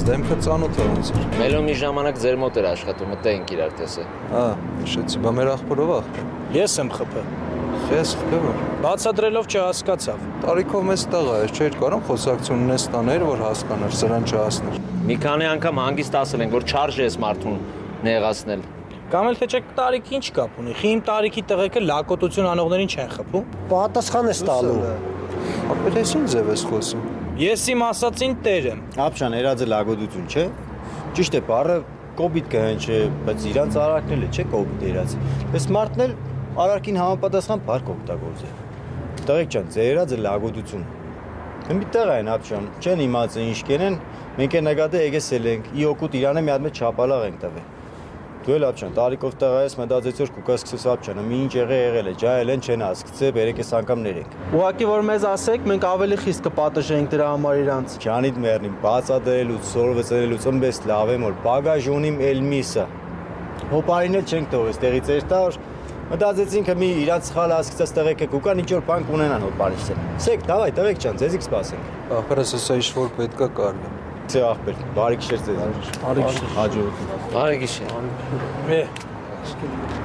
դեմքը ծանոթ է ոնց էր։ Մելոն մի ժամանակ ձեր մոտ էր աշխատում, մտենք իրար տեսը։ Հիշեցի, բա մեր աղբորով աղբը։ Ես եմ խփը։ Ես խփը։ Բացատրելով չհասկացավ։ Տարիքով մեծ տղա էր, չէր կարող խոսակցություն ունես տաներ, որ հասկանար, սրան չհասներ։ Մի քանի անգամ հանգիստ ասել են, որ չարժե ես մարդուն նեղացնել։ Կամ էլ թե չէ տարիքի ինչ կապ ունի։ Խիմ տարիքի տղեկը լակոտություն անողներին չեն խփում։ Պատասխան ես տալու։ Ապերես ինչ ձև ես խոսում։ Ես իմ ասածին տեր եմ։ Ապշան, երածը լագոդություն չէ։ Ճիշտ է, բառը կոպիտ կհնչի, բայց իրանց արարքն էլ չէ կոպիտ երած։ Այս մարդն էլ արարքին համապատասխան բառ կօգտագործել։ Տղեկ ջան, ձեր երածը լագոդություն։ Մի տեղ են ապշան, չեն իմացել ինչ կենեն, մենք է նկատե եկեսել ենք, ի օգուտ Իրանը մի հատ մեծ չափալաղ ենք տվել։ Դու էլ ապշան, տարիքով տղա ես, մտածեցի որ կուկասկսես ապշանը, մի ինչ եղել է, ջայել են չեն հասկացե, բերեք էս անգամ ներենք։ Ուղղակի որ մեզ ասեք, մենք ավելի խիստ կպատժենք դրա համար իրանց։ Ջանիդ մեռնին, բացադրելուց, սորվեցնելուց ըմբես լավ եմ որ բագաժունիմ էլմիսը։ Հոպարին էլ չենք թողես, տեղից էր տար, մտածեցինք մի իրանց սխալ հասկացած տղեկը կուկան ինչ որ բան կունենան հոպարից։ Սեք, դավայ, տղեկ ջան, ձեզիք սպասենք։ Ախրս հեսա ինչ որ պետքա կարվի։ Ձե աղբեր, բարի գիշեր ձեզ։ Արի գիշեր։ Հաջողություն։ Բարի գիշեր։ Է։